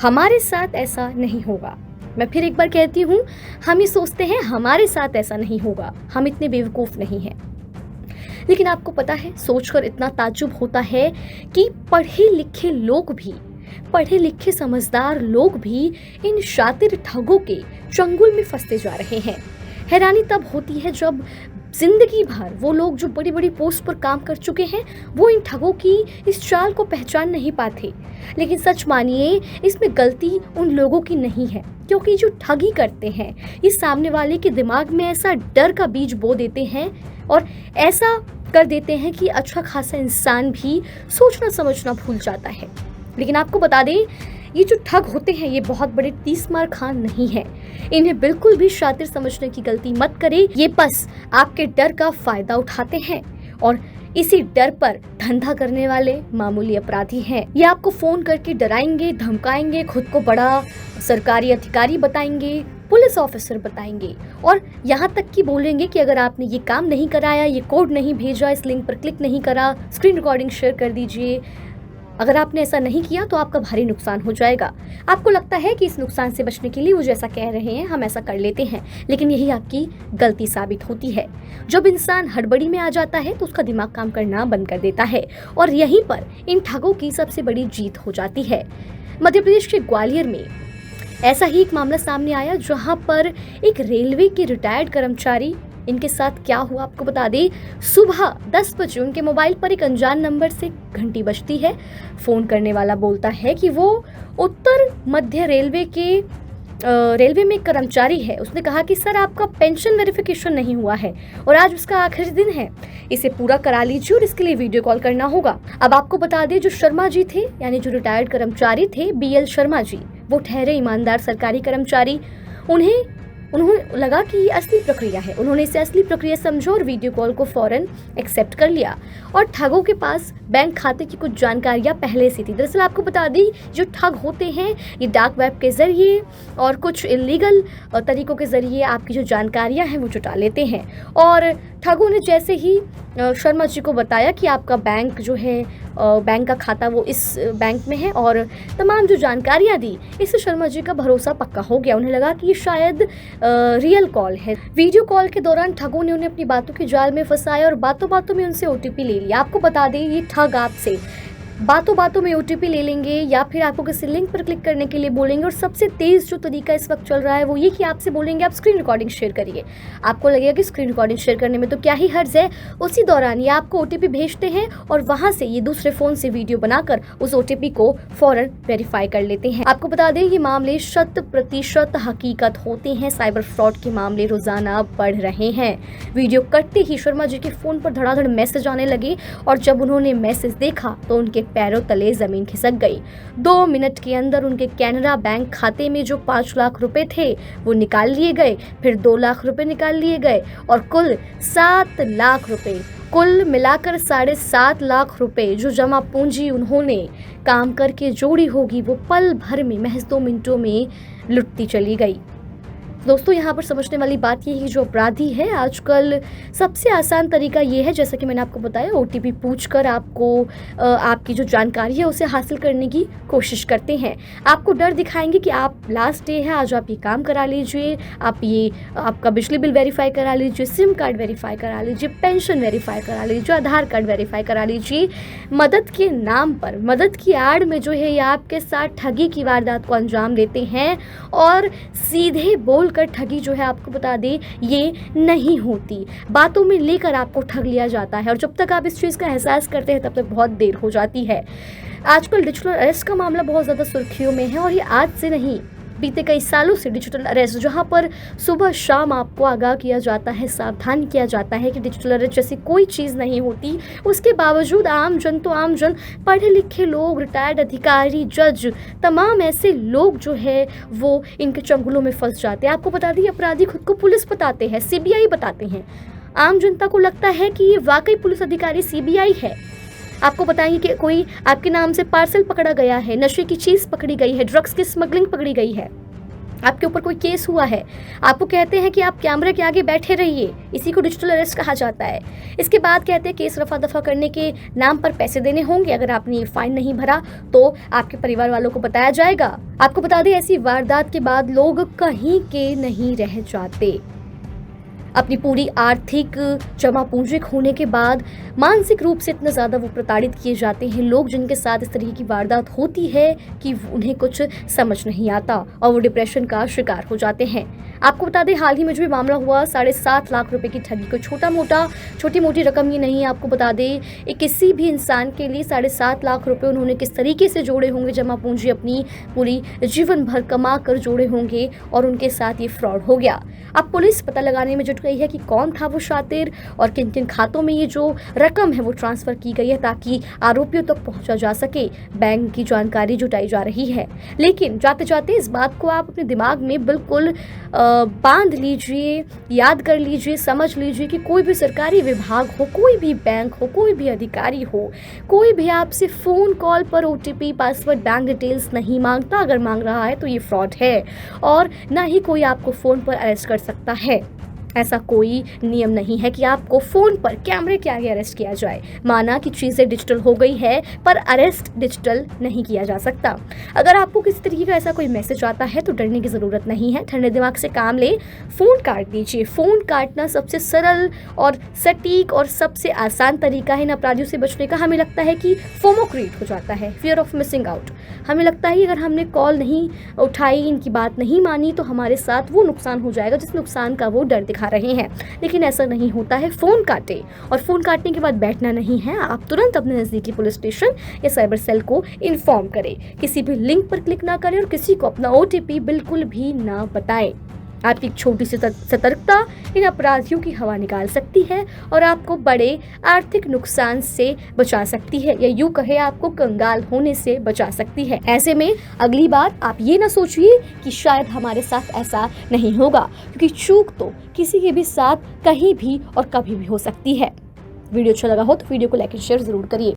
हमारे साथ ऐसा नहीं होगा। मैं फिर एक बार कहती हूँ, हम ये सोचते हैं हमारे साथ ऐसा नहीं होगा, हम इतने बेवकूफ़ नहीं हैं। लेकिन आपको पता है, सोचकर इतना ताज्जुब होता है कि पढ़े लिखे समझदार लोग भी इन शातिर ठगों के चंगुल में फंसते जा रहे हैं। हैरानी तब होती है जब जिंदगी भर वो लोग जो बड़ी बड़ी पोस्ट पर काम कर चुके हैं, वो इन ठगों की इस चाल को पहचान नहीं पाते। लेकिन सच मानिए, इसमें गलती उन लोगों की नहीं है, क्योंकि जो ठगी करते हैं ये सामने वाले के दिमाग में ऐसा डर का बीज बो देते हैं और ऐसा कर देते हैं कि अच्छा खासा इंसान भी सोचना समझना भूल जाता है। लेकिन आपको बता दें, ये जो ठग होते हैं ये बहुत बड़े 30 मार खान नहीं है। इन्हें बिल्कुल भी शातिर समझने की गलती मत करें। ये बस आपके डर का फायदा उठाते हैं और इसी डर पर धंधा करने वाले मामूली अपराधी हैं। ये आपको फोन करके डराएंगे, धमकाएंगे, खुद को बड़ा सरकारी अधिकारी बताएंगे, पुलिस ऑफिसर बताएंगे और यहाँ तक कि बोलेंगे कि अगर आपने ये काम नहीं कराया, ये कोड नहीं भेजा, इस लिंक पर क्लिक नहीं करा, स्क्रीन रिकॉर्डिंग शेयर कर दीजिए, अगर आपने ऐसा नहीं किया तो आपका भारी नुकसान हो जाएगा। आपको लगता है कि इस नुकसान से बचने के लिए वो जैसा कह रहे हैं हम ऐसा कर लेते हैं, लेकिन यही आपकी गलती साबित होती है। जब इंसान हड़बड़ी में आ जाता है तो उसका दिमाग काम करना बंद कर देता है और यहीं पर इन ठगों की सबसे बड़ी जीत हो जाती है। मध्य प्रदेश के ग्वालियर में ऐसा ही एक मामला सामने आया, जहां पर एक रेलवे के रिटायर्ड कर्मचारी, इनके साथ क्या हुआ आपको बता दें। सुबह 10 बजे उनके मोबाइल पर एक अनजान नंबर से घंटी बजती है। फोन करने वाला बोलता है कि वो उत्तर मध्य रेलवे में एक कर्मचारी है। उसने कहा कि सर, आपका पेंशन वेरिफिकेशन नहीं हुआ है और आज उसका आखिरी दिन है, इसे पूरा करा लीजिए और इसके लिए वीडियो कॉल करना होगा। अब आपको बता दें, जो शर्मा जी थे, यानी जो रिटायर्ड कर्मचारी थे, BL शर्मा जी, वो ठहरे ईमानदार सरकारी कर्मचारी। उन्हें लगा कि ये असली प्रक्रिया है। उन्होंने इसे असली प्रक्रिया समझा और वीडियो कॉल को फौरन एक्सेप्ट कर लिया। और ठगों के पास बैंक खाते की कुछ जानकारियां पहले से थी। दरअसल आपको बता दी, जो ठग होते हैं ये डार्क वेब के जरिए और कुछ इलीगल तरीकों के जरिए आपकी जो जानकारियां हैं वो जुटा लेते हैं। और ठगों ने जैसे ही शर्मा जी को बताया कि आपका बैंक जो है, बैंक का खाता वो इस बैंक में है और तमाम जो जानकारियां दी, इससे शर्मा जी का भरोसा पक्का हो गया। उन्हें लगा कि ये शायद रियल कॉल है। वीडियो कॉल के दौरान ठगों ने उन्हें अपनी बातों के जाल में फंसाया और बातों बातों में उनसे OTP ले लिया। आपको बता दें, ये ठग आपसे बातों बातों में OTP ले लेंगे या फिर आपको किसी लिंक पर क्लिक करने के लिए बोलेंगे। और सबसे तेज़ जो तरीका इस वक्त चल रहा है वो ये कि आपसे बोलेंगे आप स्क्रीन रिकॉर्डिंग शेयर करिए। आपको लगेगा कि स्क्रीन रिकॉर्डिंग शेयर करने में तो क्या ही हर्ज है। उसी दौरान ये आपको OTP भेजते हैं और वहाँ से ये दूसरे फ़ोन से वीडियो बनाकर उस OTP को फ़ौरन वेरीफाई कर लेते हैं। आपको बता दें, ये मामले 100% हकीकत होते हैं। साइबर फ्रॉड के मामले रोज़ाना बढ़ रहे हैं। वीडियो कटते ही शर्मा जी के फ़ोन पर धड़ाधड़ मैसेज आने लगे और जब उन्होंने मैसेज देखा तो उनके पैरों तले जमीन खिसक गई। 2 मिनट के अंदर उनके कैनरा बैंक खाते में जो 5 लाख रुपए थे वो निकाल लिए गए, फिर 2 लाख रुपए निकाल लिए गए और कुल 7 लाख रुपए, कुल मिलाकर 7.5 लाख रुपए जो जमा पूंजी उन्होंने काम करके जोड़ी होगी वो पल भर में, महज 2 मिनटों में लुटती चली गई। दोस्तों, यहाँ पर समझने वाली बात ये है, जो अपराधी है आजकल सबसे आसान तरीका ये है, जैसा कि मैंने आपको बताया, OTP पूछकर आपको आपकी जो जानकारी है उसे हासिल करने की कोशिश करते हैं। आपको डर दिखाएंगे कि आप लास्ट डे है, आज आप ये काम करा लीजिए, आपका बिजली बिल वेरीफाई करा लीजिए, सिम कार्ड वेरीफाई करा लीजिए, पेंशन वेरीफाई करा लीजिए, आधार कार्ड वेरीफाई करा लीजिए। मदद के नाम पर, मदद की आड़ में जो है ये आपके साथ ठगी की वारदात को अंजाम देते हैं और सीधे बोल कर ठगी जो है, आपको बता दें, ये नहीं होती। बातों में लेकर आपको ठग लिया जाता है और जब तक आप इस चीज़ का एहसास करते हैं तब तक बहुत देर हो जाती है। आजकल डिजिटल अरेस्ट का मामला बहुत ज़्यादा सुर्खियों में है और ये आज से नहीं, बीते कई सालों से डिजिटल अरेस्ट, जहां पर सुबह शाम आपको आगाह किया जाता है, सावधान किया जाता है कि डिजिटल अरेस्ट जैसी कोई चीज़ नहीं होती। उसके बावजूद आम जन, पढ़े लिखे लोग, रिटायर्ड अधिकारी, जज, तमाम ऐसे लोग जो है वो इनके चंगुलों में फंस जाते हैं। आपको बता दें, अपराधी खुद को पुलिस बताते हैं, CBI बताते हैं। आम जनता को लगता है कि ये वाकई पुलिस अधिकारी CBI है। आपको बताएंगे कि कोई आपके नाम से पार्सल पकड़ा गया है, नशे की चीज़ पकड़ी गई है, ड्रग्स की स्मगलिंग पकड़ी गई है। आपके ऊपर कोई केस हुआ है, आपको कहते हैं कि आप कैमरे के आगे बैठे रहिए, इसी को डिजिटल अरेस्ट कहा जाता है। इसके बाद कहते हैं केस रफा दफा करने के नाम पर पैसे देने होंगे, अगर आपने ये फाइन नहीं भरा तो आपके परिवार वालों को बताया जाएगा। आपको बता दें, ऐसी वारदात के बाद लोग कहीं के नहीं रह जाते। अपनी पूरी आर्थिक जमा पूंजी खोने के बाद मानसिक रूप से इतना ज़्यादा वो प्रताड़ित किए जाते हैं लोग, जिनके साथ इस तरह की वारदात होती है कि उन्हें कुछ समझ नहीं आता और वो डिप्रेशन का शिकार हो जाते हैं। आपको बता दें, हाल ही में जो मामला हुआ 7.5 लाख रुपए की ठगी, कोई छोटी मोटी रकम ये नहीं है। आपको बता दें, किसी भी इंसान के लिए 7.5 लाख रुपए उन्होंने किस तरीके से जोड़े होंगे, जमा पूंजी अपनी पूरी जीवन भर कमा कर जोड़े होंगे और उनके साथ ये फ्रॉड हो गया। अब पुलिस पता लगाने में जुट गई है कि कौन था वो शातिर और किन किन खातों में ये जो रकम है वो ट्रांसफर की गई है, ताकि आरोपियों तक पहुंचा जा सके। बैंक की जानकारी जुटाई जा रही है, लेकिन जाते जाते इस बात को आप अपने दिमाग में बिल्कुल बांध लीजिए, याद कर लीजिए, समझ लीजिए कि कोई भी सरकारी विभाग हो, कोई भी बैंक हो, कोई भी अधिकारी हो, कोई भी आपसे फ़ोन कॉल पर OTP, पासवर्ड, बैंक डिटेल्स नहीं मांगता। अगर मांग रहा है तो ये फ्रॉड है और ना ही कोई आपको फ़ोन पर अरेस्ट कर सकता है। ऐसा कोई नियम नहीं है कि आपको फ़ोन पर कैमरे के आगे अरेस्ट किया जाए। माना कि चीज़ें डिजिटल हो गई है, पर अरेस्ट डिजिटल नहीं किया जा सकता। अगर आपको किसी तरीके का ऐसा कोई मैसेज आता है तो डरने की ज़रूरत नहीं है, ठंडे दिमाग से काम ले, फ़ोन काट दीजिए। फ़ोन काटना सबसे सरल और सटीक और सबसे आसान तरीका है इन अपराधियों से बचने का। हमें लगता है कि फोमो क्रिएट हो जाता है, फियर ऑफ मिसिंग आउट। हमें लगता है कि अगर हमने कॉल नहीं उठाई, इनकी बात नहीं मानी, तो हमारे साथ वो नुकसान हो जाएगा जिस नुकसान का वो डर दिखा रहे हैं। लेकिन ऐसा नहीं होता है। फ़ोन काटे और फ़ोन काटने के बाद बैठना नहीं है, आप तुरंत अपने नज़दीकी पुलिस स्टेशन या साइबर सेल को इन्फॉर्म करें। किसी भी लिंक पर क्लिक ना करें और किसी को अपना OTP बिल्कुल भी ना बताएं। आपकी एक छोटी सी सतर्कता इन अपराधियों की हवा निकाल सकती है और आपको बड़े आर्थिक नुकसान से बचा सकती है, या यूं कहे आपको कंगाल होने से बचा सकती है। ऐसे में अगली बार आप ये ना सोचिए कि शायद हमारे साथ ऐसा नहीं होगा, क्योंकि चूक तो किसी के भी साथ कहीं भी और कभी भी हो सकती है। वीडियो अच्छा लगा हो तो वीडियो को लाइक एंड शेयर जरूर करिए।